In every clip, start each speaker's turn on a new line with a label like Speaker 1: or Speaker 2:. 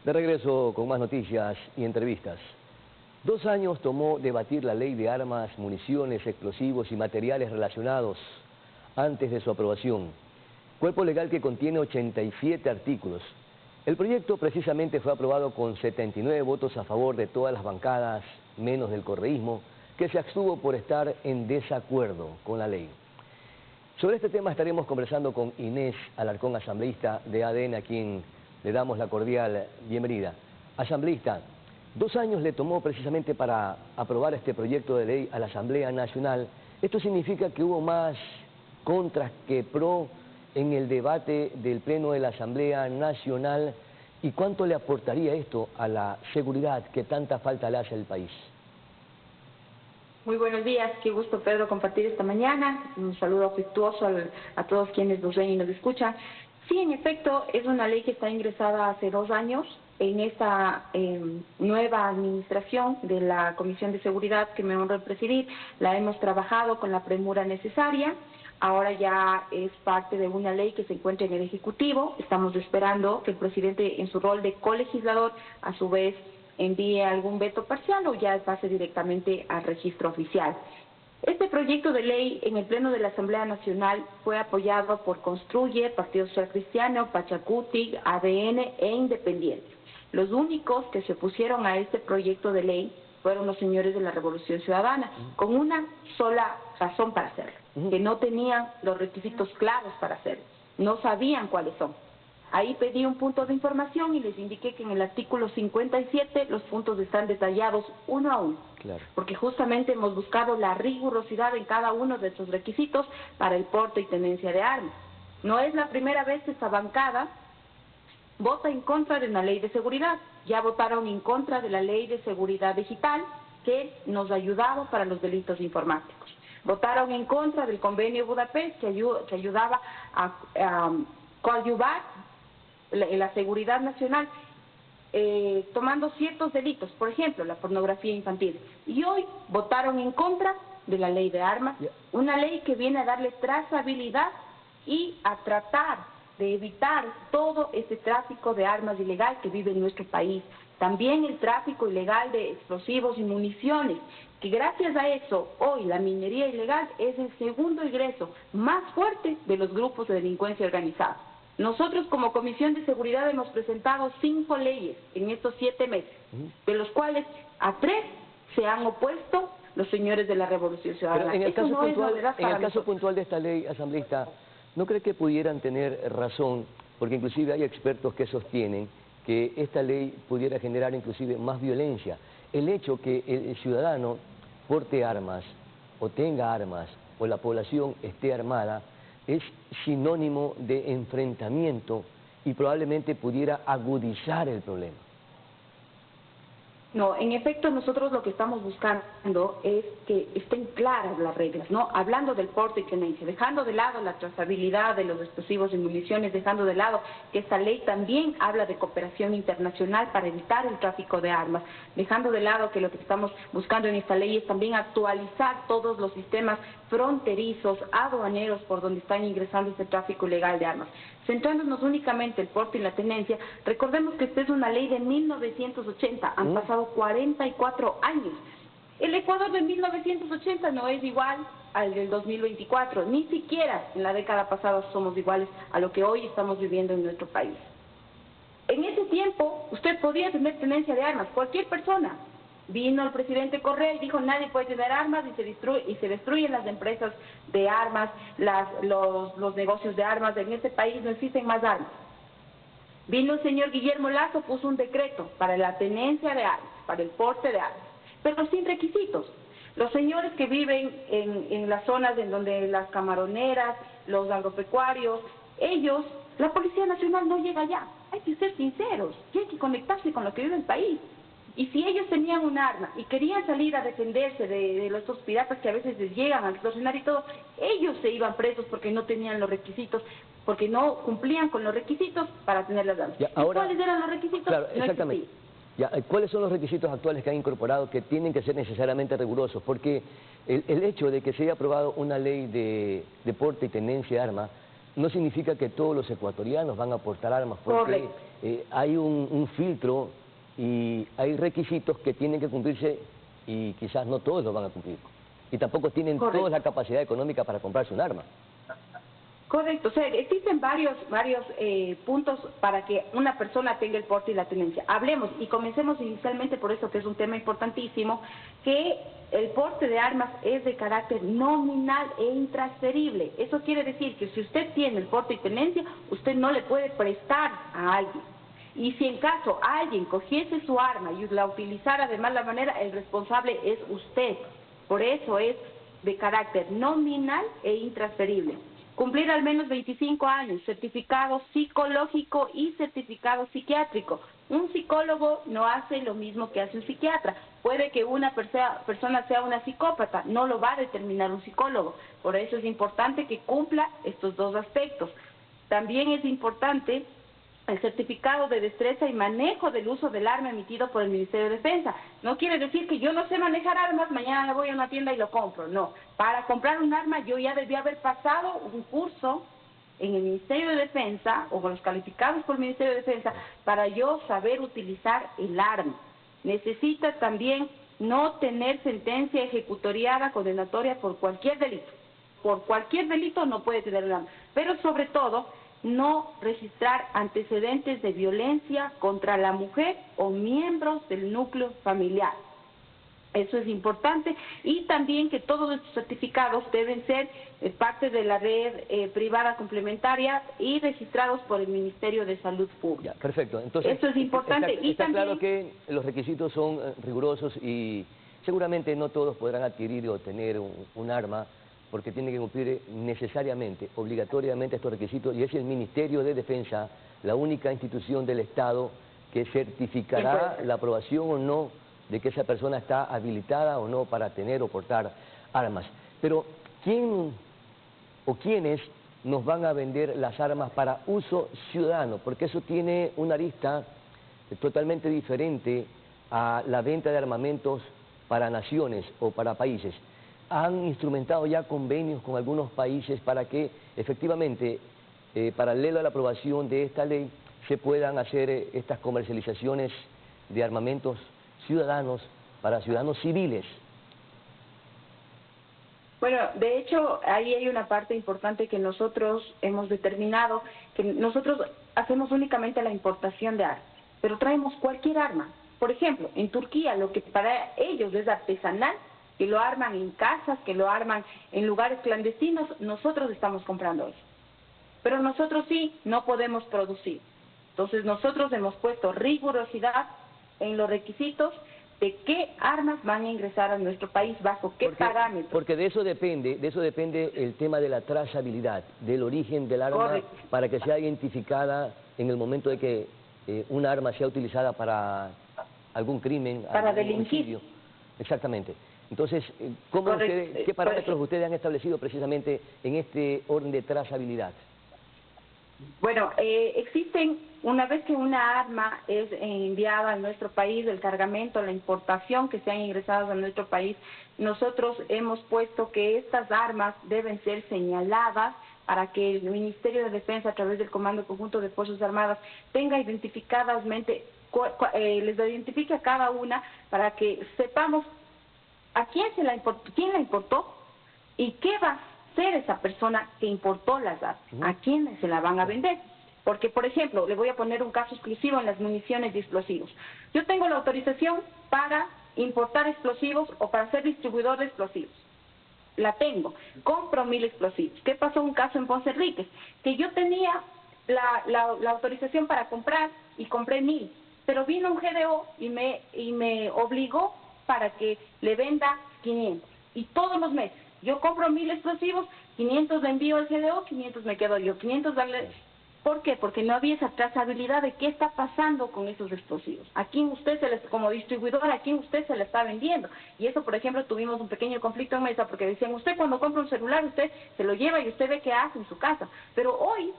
Speaker 1: De regreso con más noticias y entrevistas. 2 años tomó debatir la ley de armas, municiones, explosivos y materiales relacionados antes de su aprobación. Cuerpo legal que contiene 87 artículos. El proyecto precisamente fue aprobado con 79 votos a favor de todas las bancadas, menos del correísmo, que se abstuvo por estar en desacuerdo con la ley. Sobre este tema estaremos conversando con Inés Alarcón, asambleísta de ADN, a quien le damos la cordial bienvenida. Asambleísta, 2 años le tomó precisamente para aprobar este proyecto de ley a la Asamblea Nacional. ¿Esto significa que hubo más contras que pro en el debate del Pleno de la Asamblea Nacional? ¿Y cuánto le aportaría esto a la seguridad que tanta falta le hace al país?
Speaker 2: Muy buenos días, qué gusto, Pedro, compartir esta mañana. Un saludo afectuoso a todos quienes nos ven y nos escuchan. Sí, en efecto, es una ley que está ingresada hace 2 años en esta nueva administración de la Comisión de Seguridad que me honro presidir. La hemos trabajado con la premura necesaria. Ahora ya es parte de una ley que se encuentra en el Ejecutivo. Estamos esperando que el presidente, en su rol de colegislador, a su vez envíe algún veto parcial o ya pase directamente al registro oficial. Este proyecto de ley en el Pleno de la Asamblea Nacional fue apoyado por Construye, Partido Social Cristiano, Pachacutic, ADN e Independientes. Los únicos que se opusieron a este proyecto de ley fueron los señores de la Revolución Ciudadana, con una sola razón para hacerlo, que no tenían los requisitos claros para hacerlo, no sabían cuáles son. Ahí pedí un punto de información y les indiqué que en el artículo 57 los puntos están detallados uno a uno.
Speaker 1: Claro.
Speaker 2: Porque justamente hemos buscado la rigurosidad en cada uno de estos requisitos para el porte y tenencia de armas. No es la primera vez que esta bancada vota en contra de una ley de seguridad. Ya votaron en contra de la ley de seguridad digital que nos ayudaba para los delitos informáticos. Votaron en contra del convenio Budapest que ayudaba a coadyuvar la seguridad nacional, tomando ciertos delitos, por ejemplo, la pornografía infantil. Y hoy votaron en contra de la ley de armas, una ley que viene a darle trazabilidad y a tratar de evitar todo este tráfico de armas ilegal que vive en nuestro país. También el tráfico ilegal de explosivos y municiones, que gracias a eso hoy la minería ilegal es el segundo ingreso más fuerte de los grupos de delincuencia organizada. Nosotros como Comisión de Seguridad hemos presentado 5 leyes en estos 7 meses, de los cuales a 3 se han opuesto los señores de la Revolución Ciudadana.
Speaker 1: Pero en el caso puntual de esta ley, asambleísta, ¿no cree que pudieran tener razón? Porque inclusive hay expertos que sostienen que esta ley pudiera generar inclusive más violencia. El hecho que el ciudadano porte armas o tenga armas o la población esté armada es sinónimo de enfrentamiento y probablemente pudiera agudizar el problema.
Speaker 2: No, en efecto nosotros lo que estamos buscando es que estén claras las reglas, ¿no? Hablando del porte y tenencia, dejando de lado la trazabilidad de los explosivos y municiones, dejando de lado que esta ley también habla de cooperación internacional para evitar el tráfico de armas, dejando de lado que lo que estamos buscando en esta ley es también actualizar todos los sistemas fronterizos, aduaneros por donde están ingresando este tráfico ilegal de armas. Centrándonos únicamente en el porte y la tenencia, recordemos que esta es una ley de 1980, han pasado 44 años. El Ecuador de 1980 no es igual al del 2024, ni siquiera en la década pasada somos iguales a lo que hoy estamos viviendo en nuestro país. En ese tiempo usted podía tener tenencia de armas, cualquier persona. Vino el presidente Correa y dijo nadie puede tener armas y se destruyen las empresas de armas, los negocios de armas. En este país no existen más armas. Vino el señor Guillermo Lasso, puso un decreto para la tenencia de armas, para el porte de armas, pero sin requisitos. Los señores que viven en las zonas en donde las camaroneras, los agropecuarios, ellos, la Policía Nacional no llega allá. Hay que ser sinceros y hay que conectarse con lo que vive el país. Y si ellos tenían un arma y querían salir a defenderse de estos piratas que a veces les llegan a extorsionar y todo, ellos se iban presos porque no tenían los requisitos, porque no cumplían con los requisitos para tener las armas. ¿Cuáles eran los requisitos?
Speaker 1: Claro, exactamente. ¿Cuáles son los requisitos actuales que han incorporado que tienen que ser necesariamente rigurosos? Porque el hecho de que se haya aprobado una ley de porte y tenencia de armas no significa que todos los ecuatorianos van a portar armas, porque hay un filtro y hay requisitos que tienen que cumplirse y quizás no todos los van a cumplir. Y tampoco tienen
Speaker 2: Correcto.
Speaker 1: toda la capacidad económica para comprarse un arma.
Speaker 2: Correcto, o sea, existen varios puntos para que una persona tenga el porte y la tenencia. Hablemos y comencemos inicialmente por eso, que es un tema importantísimo, que el porte de armas es de carácter nominal e intransferible. Eso quiere decir que si usted tiene el porte y tenencia, usted no le puede prestar a alguien. Y si en caso alguien cogiese su arma y la utilizara de mala manera, el responsable es usted. Por eso es de carácter nominal e intransferible. Cumplir al menos 25 años, certificado psicológico y certificado psiquiátrico. Un psicólogo no hace lo mismo que hace un psiquiatra. Puede que una persona sea una psicópata, no lo va a determinar un psicólogo. Por eso es importante que cumpla estos dos aspectos. También es importante el certificado de destreza y manejo del uso del arma emitido por el Ministerio de Defensa. No quiere decir que yo no sé manejar armas, mañana voy a una tienda y lo compro. No, para comprar un arma yo ya debía haber pasado un curso en el Ministerio de Defensa o con los calificados por el Ministerio de Defensa para yo saber utilizar el arma. Necesita también no tener sentencia ejecutoriada condenatoria por cualquier delito. Por cualquier delito no puede tener un arma, pero sobre todo no registrar antecedentes de violencia contra la mujer o miembros del núcleo familiar. Eso es importante. Y también que todos estos certificados deben ser parte de la red privada complementaria y registrados por el Ministerio de Salud Pública.
Speaker 1: Ya, perfecto. Entonces,
Speaker 2: eso es importante.
Speaker 1: Está claro que los requisitos son rigurosos y seguramente no todos podrán adquirir o tener un arma, porque tiene que cumplir necesariamente, obligatoriamente estos requisitos, y es el Ministerio de Defensa la única institución del Estado que certificará la aprobación o no de que esa persona está habilitada o no para tener o portar armas. Pero, ¿quién o quiénes nos van a vender las armas para uso ciudadano? Porque eso tiene una arista totalmente diferente a la venta de armamentos para naciones o para países. Han instrumentado ya convenios con algunos países para que efectivamente, paralelo a la aprobación de esta ley, se puedan hacer estas comercializaciones de armamentos ciudadanos para ciudadanos civiles.
Speaker 2: Bueno, de hecho, ahí hay una parte importante que nosotros hemos determinado, que nosotros hacemos únicamente la importación de armas, pero traemos cualquier arma. Por ejemplo, en Turquía, lo que para ellos es artesanal, que lo arman en casas, que lo arman en lugares clandestinos, nosotros estamos comprando eso. Pero nosotros sí no podemos producir. Entonces nosotros hemos puesto rigurosidad en los requisitos de qué armas van a ingresar a nuestro país, bajo qué parámetros.
Speaker 1: Porque de eso depende el tema de la trazabilidad, del origen del arma. Correcto. Para que sea identificada en el momento de que un arma sea utilizada para algún crimen,
Speaker 2: para delinquir.
Speaker 1: Homicidio. Exactamente. Entonces, ¿qué parámetros ustedes han establecido precisamente en este orden de trazabilidad?
Speaker 2: Bueno, existen, una vez que una arma es enviada a nuestro país, el cargamento, la importación que se han ingresado a nuestro país, nosotros hemos puesto que estas armas deben ser señaladas para que el Ministerio de Defensa, a través del Comando Conjunto de Fuerzas Armadas, tenga identificadamente, les identifique a cada una para que sepamos a quién la importó y qué va a hacer esa persona que importó las armas, a quién se la van a vender. Porque, por ejemplo, le voy a poner un caso exclusivo en las municiones y explosivos. Yo tengo la autorización para importar explosivos o para ser distribuidor de explosivos. La tengo, compro 1000 explosivos. ¿Qué pasó? Un caso en Ponce Enríquez, que yo tenía la autorización para comprar y compré 1000, pero vino un GDO y me obligó para que le venda 500. Y todos los meses, yo compro 1000 explosivos, 500 le envío al GDO, 500 me quedo yo, 500 darle. ¿Por qué? Porque no había esa trazabilidad de qué está pasando con esos explosivos. ¿A quién usted como distribuidor, a quién usted se le está vendiendo? Y eso, por ejemplo, tuvimos un pequeño conflicto en mesa porque decían, usted cuando compra un celular, usted se lo lleva y usted ve qué hace en su casa. Pero hoy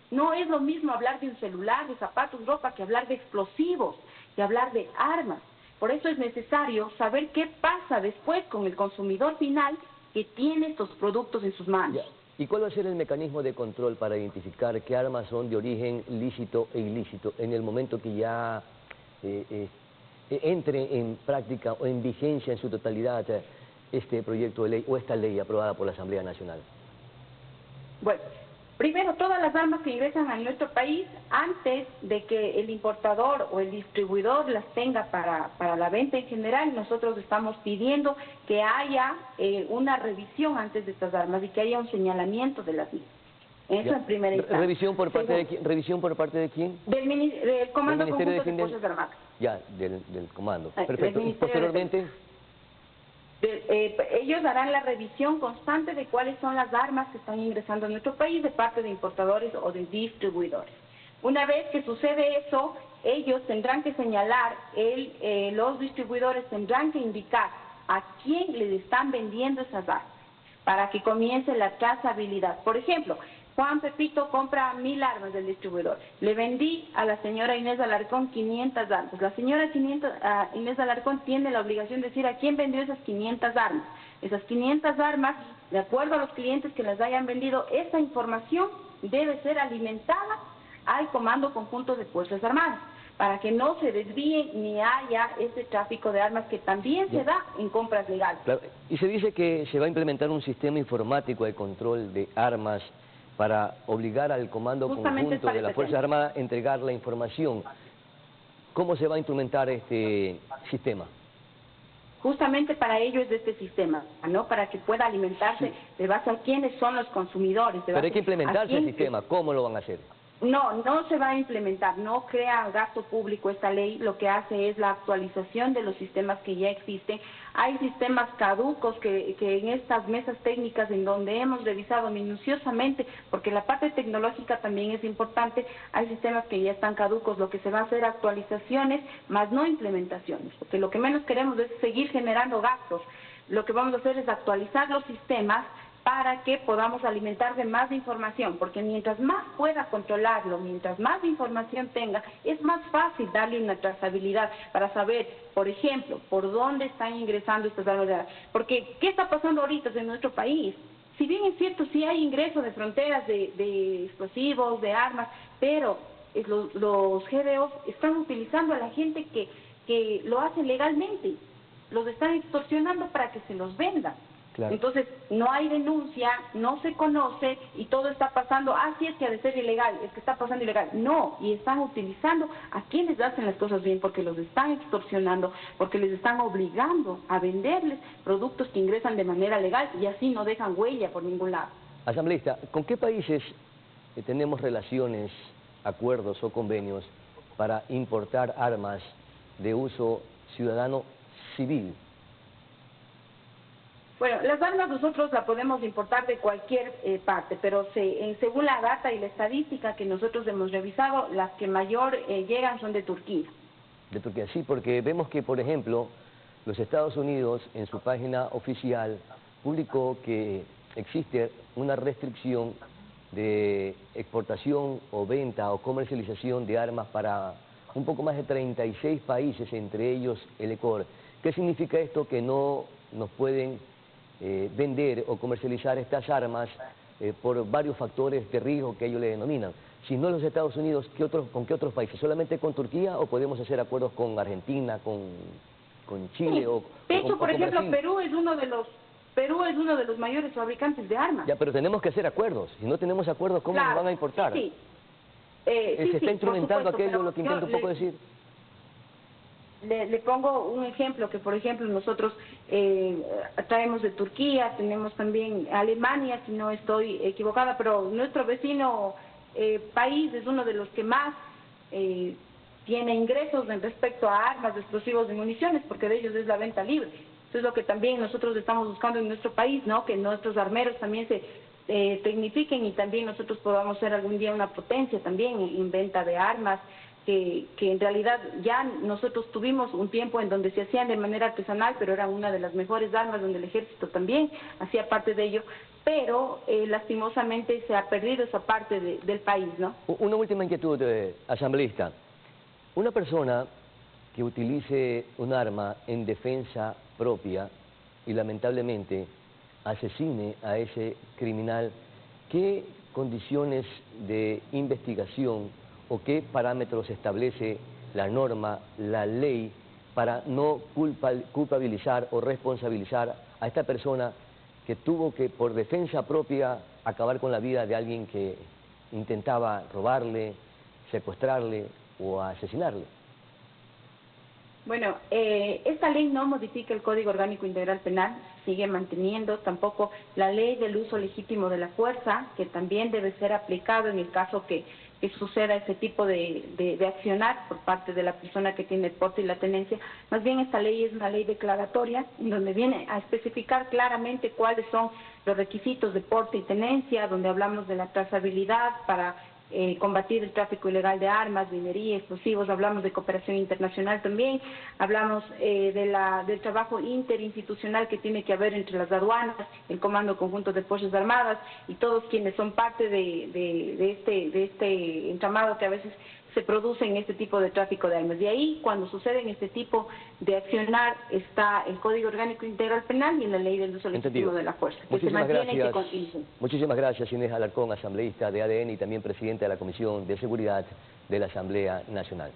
Speaker 2: no es lo mismo hablar de un celular, de zapatos, ropa, que hablar de explosivos, que hablar de armas. Por eso es necesario saber qué pasa después con el consumidor final que tiene estos productos en sus manos.
Speaker 1: ¿Y cuál va a ser el mecanismo de control para identificar qué armas son de origen lícito e ilícito en el momento que ya entre en práctica o en vigencia en su totalidad este proyecto de ley o esta ley aprobada por la Asamblea Nacional?
Speaker 2: Bueno, primero, todas las armas que ingresan a nuestro país, antes de que el importador o el distribuidor las tenga para la venta en general, nosotros estamos pidiendo que haya una revisión antes de estas armas y que haya un señalamiento de las mismas. Eso en primera instancia.
Speaker 1: ¿Revisión por parte de quién? ¿Revisión por parte de quién?
Speaker 2: Del Comando
Speaker 1: ¿Del
Speaker 2: Conjunto
Speaker 1: Ministerio
Speaker 2: de Fuerzas Armadas.
Speaker 1: Ya, del comando.
Speaker 2: Del
Speaker 1: Perfecto. ¿Y
Speaker 2: Ministerio
Speaker 1: posteriormente?
Speaker 2: Ellos harán la revisión constante de cuáles son las armas que están ingresando a nuestro país de parte de importadores o de distribuidores. Una vez que sucede eso, ellos tendrán que señalar, los distribuidores tendrán que indicar a quién les están vendiendo esas armas para que comience la trazabilidad. Por ejemplo, Juan Pepito compra 1000 armas del distribuidor. Le vendí a la señora Inés Alarcón 500 armas. La señora Inés Alarcón tiene la obligación de decir a quién vendió esas 500 armas. Esas 500 armas, de acuerdo a los clientes que las hayan vendido, esa información debe ser alimentada al Comando Conjunto de Fuerzas Armadas, para que no se desvíe ni haya ese tráfico de armas que también se da en compras legales.
Speaker 1: Claro. Y se dice que se va a implementar un sistema informático de control de armas para obligar al Comando Conjunto de las Fuerzas Armadas a entregar la información. ¿Cómo se va a instrumentar este sistema?
Speaker 2: Justamente para ello es de este sistema, ¿no? Para que pueda alimentarse de base a quiénes son los consumidores.
Speaker 1: Pero hay que implementarse el sistema. ¿Cómo lo van a hacer?
Speaker 2: No se va a implementar, no crea gasto público esta ley, lo que hace es la actualización de los sistemas que ya existen. Hay sistemas caducos que en estas mesas técnicas en donde hemos revisado minuciosamente, porque la parte tecnológica también es importante, hay sistemas que ya están caducos, lo que se va a hacer actualizaciones, más no implementaciones, porque lo que menos queremos es seguir generando gastos. Lo que vamos a hacer es actualizar los sistemas para que podamos alimentar de más información, porque mientras más pueda controlarlo, mientras más información tenga, es más fácil darle una trazabilidad para saber, por ejemplo, por dónde están ingresando estas armas. Porque, ¿qué está pasando ahorita en nuestro país? Si bien es cierto, sí hay ingresos de fronteras de explosivos, de armas, pero los GBOs están utilizando a la gente que lo hace legalmente, los están extorsionando para que se los vendan. Claro. Entonces, no hay denuncia, no se conoce y todo está pasando, sí es que ha de ser ilegal, es que está pasando ilegal. No, y están utilizando a quienes hacen las cosas bien porque los están extorsionando, porque les están obligando a venderles productos que ingresan de manera legal y así no dejan huella por ningún lado.
Speaker 1: Asambleísta, ¿con qué países tenemos relaciones, acuerdos o convenios para importar armas de uso ciudadano civil?
Speaker 2: Bueno, las armas nosotros las podemos importar de cualquier parte, pero según la data y la estadística que nosotros hemos revisado, las que mayor llegan son de Turquía.
Speaker 1: De Turquía, sí, porque vemos que, por ejemplo, los Estados Unidos en su página oficial publicó que existe una restricción de exportación o venta o comercialización de armas para un poco más de 36 países, entre ellos el Ecuador. ¿Qué significa esto? Que no nos pueden vender o comercializar estas armas por varios factores de riesgo que ellos le denominan. Si no los Estados Unidos, ¿con qué otros países? ¿Solamente con Turquía o podemos hacer acuerdos con Argentina, con Chile?
Speaker 2: Sí. De hecho, por ejemplo, Perú es uno de los mayores fabricantes de armas.
Speaker 1: Ya, pero tenemos que hacer acuerdos. Si no tenemos acuerdos, ¿cómo nos van a importar?
Speaker 2: Sí.
Speaker 1: Se está instrumentando aquello, lo que intento un poco decir.
Speaker 2: Le pongo un ejemplo, que por ejemplo nosotros traemos de Turquía, tenemos también Alemania, si no estoy equivocada, pero nuestro vecino país es uno de los que más tiene ingresos en respecto a armas, explosivos y municiones, porque de ellos es la venta libre. Eso es lo que también nosotros estamos buscando en nuestro país, ¿no? Que nuestros armeros también se tecnifiquen y también nosotros podamos ser algún día una potencia también en venta de armas, que en realidad ya nosotros tuvimos un tiempo en donde se hacían de manera artesanal, pero eran una de las mejores armas, donde el ejército también hacía parte de ello, pero lastimosamente se ha perdido esa parte del país, ¿no?
Speaker 1: Una última inquietud, asambleísta. Una persona que utilice un arma en defensa propia y lamentablemente asesine a ese criminal, ¿qué condiciones de investigación o qué parámetros establece la norma, la ley, para no culpabilizar o responsabilizar a esta persona que tuvo que, por defensa propia, acabar con la vida de alguien que intentaba robarle, secuestrarle o asesinarle?
Speaker 2: Bueno, esta ley no modifica el Código Orgánico Integral Penal, sigue manteniendo tampoco la ley del uso legítimo de la fuerza, que también debe ser aplicado en el caso que suceda ese tipo de accionar por parte de la persona que tiene el porte y la tenencia. Más bien esta ley es una ley declaratoria, en donde viene a especificar claramente cuáles son los requisitos de porte y tenencia, donde hablamos de la trazabilidad para combatir el tráfico ilegal de armas, minería, explosivos, hablamos de cooperación internacional también, hablamos del trabajo interinstitucional que tiene que haber entre las aduanas, el Comando Conjunto de Fuerzas Armadas y todos quienes son parte de este entramado que a veces se produce en este tipo de tráfico de armas. De ahí, cuando suceden este tipo de accionar, está el Código Orgánico Integral Penal y en la Ley del Uso Legítimo de la Fuerza, que
Speaker 1: Muchísimas
Speaker 2: se mantiene y que
Speaker 1: gracias.
Speaker 2: continúa.
Speaker 1: Muchísimas gracias, Inés Alarcón, asambleísta de ADN y también presidenta de la Comisión de Seguridad de la Asamblea Nacional.